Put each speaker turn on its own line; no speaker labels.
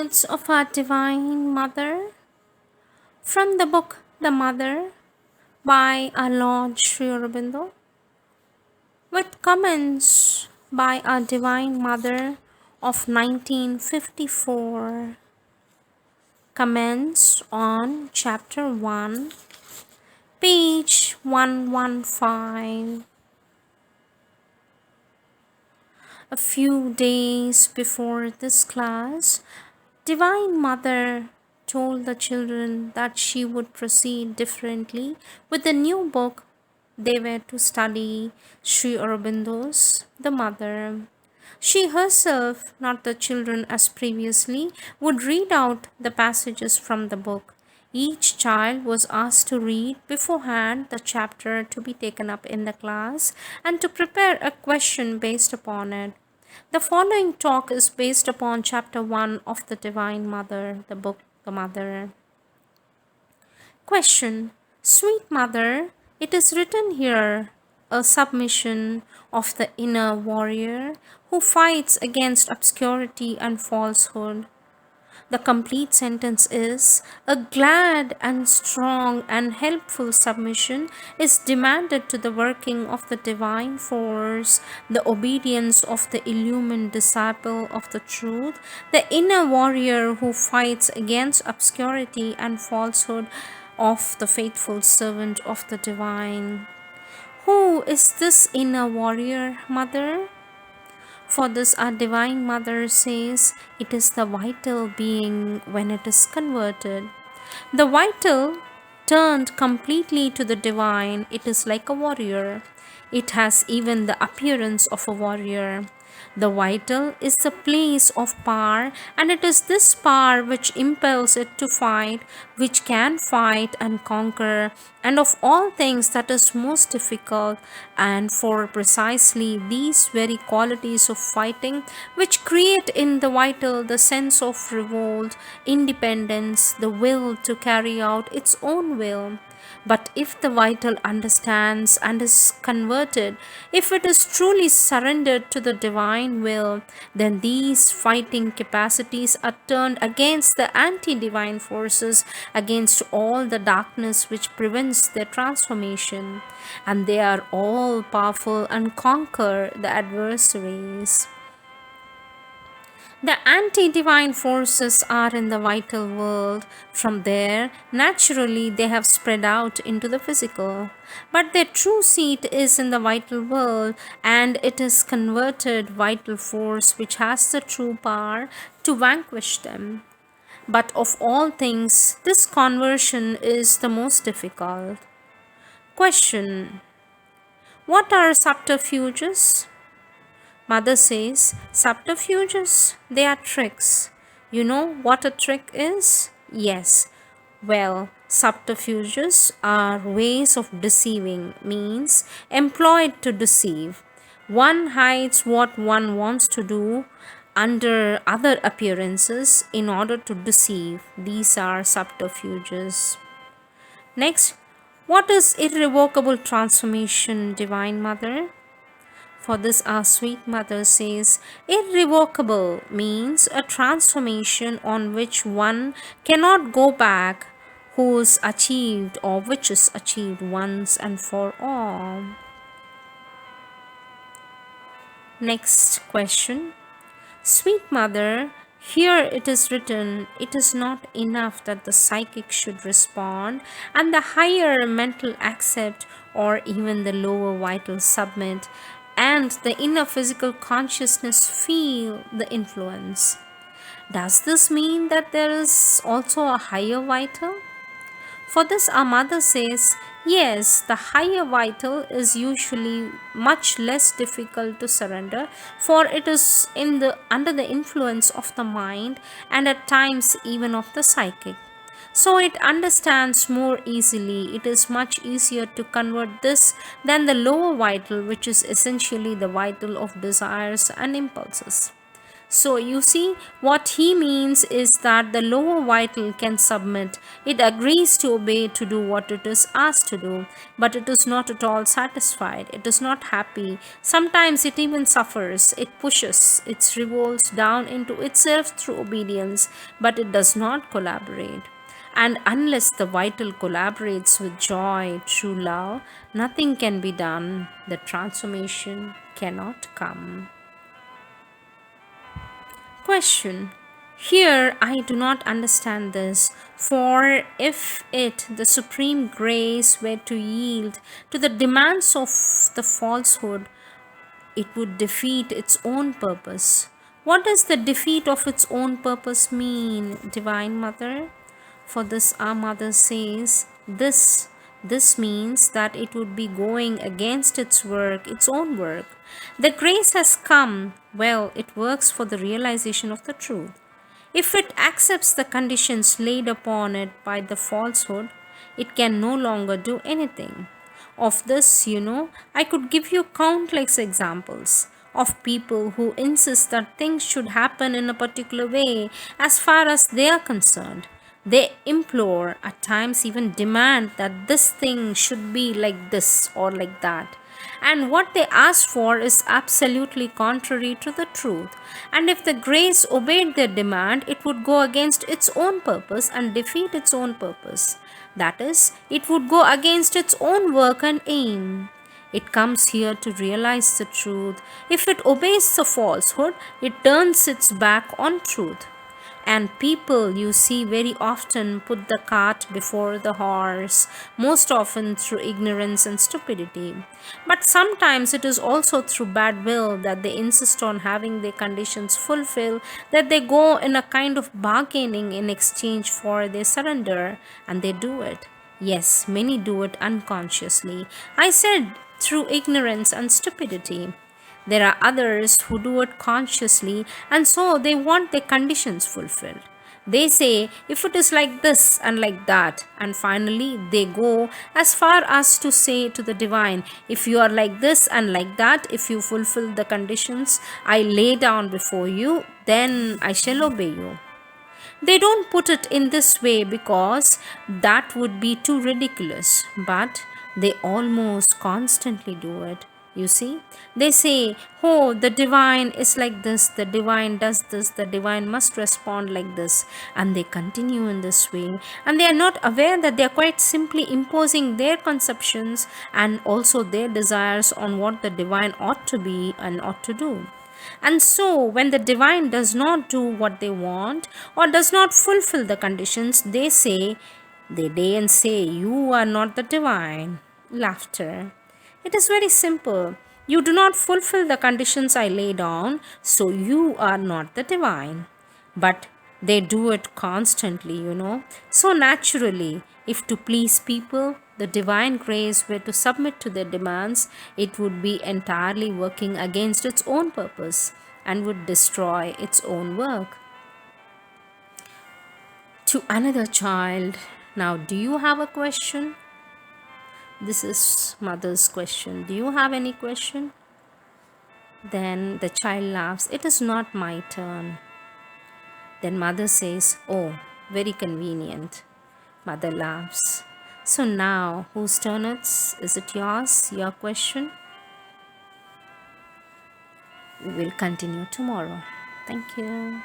Words of our Divine Mother from the book The Mother by our Lord Sri Aurobindo, with comments by our Divine Mother of 1954. Comments on Chapter 1, page 115. A few days before this class, Divine Mother told the children that she would proceed differently with the new book they were to study, Sri Aurobindo's The Mother. She herself, not the children as previously, would read out the passages from the book. Each child was asked to read beforehand the chapter to be taken up in the class and to prepare a question based upon it. The following talk is based upon chapter 1 of the Divine Mother, the book The Mother. Question: Sweet Mother, it is written here, a submission of the inner warrior who fights against obscurity and falsehood. The complete sentence is: a glad and strong and helpful submission is demanded to the working of the divine force, the obedience of the illumined disciple of the truth, the inner warrior who fights against obscurity and falsehood of the faithful servant of the divine. Who is this inner warrior, Mother? For this, our Divine Mother says it is the vital being when it is converted. The vital, turned completely to the divine, it is like a warrior. It has even the appearance of a warrior. The vital is the place of power, and it is this power which impels it to fight, which can fight and conquer, and of all things that is most difficult, and for precisely these very qualities of fighting which create in the vital the sense of revolt, independence, the will to carry out its own will. But if the vital understands and is converted, if it is truly surrendered to the divine will, then these fighting capacities are turned against the anti-divine forces, against all the darkness which prevents their transformation, and they are all powerful and conquer the adversaries. The anti-divine forces are in the vital world. From there, naturally, they have spread out into the physical. But their true seat is in the vital world, and it is converted vital force which has the true power to vanquish them. But of all things, this conversion is the most difficult. Question: what are subterfuges? Mother says, subterfuges, they are tricks. You know what a trick is? Yes. Well, subterfuges are ways of deceiving, means employed to deceive. One hides what one wants to do under other appearances in order to deceive. These are subterfuges. Next, what is irrevocable transformation, Divine Mother? For this, our sweet mother says, irrevocable means a transformation on which one cannot go back, whose achieved or which is achieved once and for all. Next question. Sweet mother, here it is written, it is not enough that the psychic should respond and the higher mental accept or even the lower vital submit, and the inner physical consciousness feel the influence. Does this mean that there is also a higher vital? For this, our mother says, yes, the higher vital is usually much less difficult to surrender, for it is under the influence of the mind and at times even of the psychic. So it understands more easily. It is much easier to convert this than the lower vital, which is essentially the vital of desires and impulses. So you see, what he means is that the lower vital can submit. It agrees to obey to do what it is asked to do, but it is not at all satisfied. It is not happy. Sometimes it even suffers. It pushes. It revolts down into itself through obedience, but it does not collaborate. And unless the vital collaborates with joy, true love, nothing can be done. The transformation cannot come. Question. Here I do not understand this. For if it, the supreme grace, were to yield to the demands of the falsehood, it would defeat its own purpose. What does the defeat of its own purpose mean, Divine Mother? For this our mother says, this means that it would be going against its work, its own work. The grace has come, well, it works for the realization of the truth. If it accepts the conditions laid upon it by the falsehood, it can no longer do anything. Of this, I could give you countless examples of people who insist that things should happen in a particular way as far as they are concerned. They implore, at times even demand, that this thing should be like this or like that. And what they ask for is absolutely contrary to the truth. And if the grace obeyed their demand, it would go against its own purpose and defeat its own purpose. That is, it would go against its own work and aim. It comes here to realize the truth. If it obeys the falsehood, it turns its back on truth. And people, you see, very often put the cart before the horse, most often through ignorance and stupidity. But sometimes it is also through bad will that they insist on having their conditions fulfilled, that they go in a kind of bargaining in exchange for their surrender, and they do it. Yes, many do it unconsciously. I said through ignorance and stupidity. There are others who do it consciously, and so they want their conditions fulfilled. They say, if it is like this and like that, and finally they go as far as to say to the divine, if you are like this and like that, if you fulfill the conditions I lay down before you, then I shall obey you. They don't put it in this way because that would be too ridiculous, but they almost constantly do it. You see, they say, oh, the divine is like this, the divine does this, the divine must respond like this, and they continue in this way. And they are not aware that they are quite simply imposing their conceptions and also their desires on what the divine ought to be and ought to do. And so, when the divine does not do what they want or does not fulfill the conditions, they day and say, you are not the divine. Laughter. It is very simple. You do not fulfill the conditions I lay down, so you are not the divine. But they do it constantly. So naturally, if to please people, the divine grace were to submit to their demands, it would be entirely working against its own purpose and would destroy its own work. To another child. Now, do you have a question? This is mother's question. Do you have any question? Then the child laughs. It is not my turn. Then mother says, oh, very convenient. Mother laughs. So now, whose turn is it yours? Your question? We will continue tomorrow. Thank you.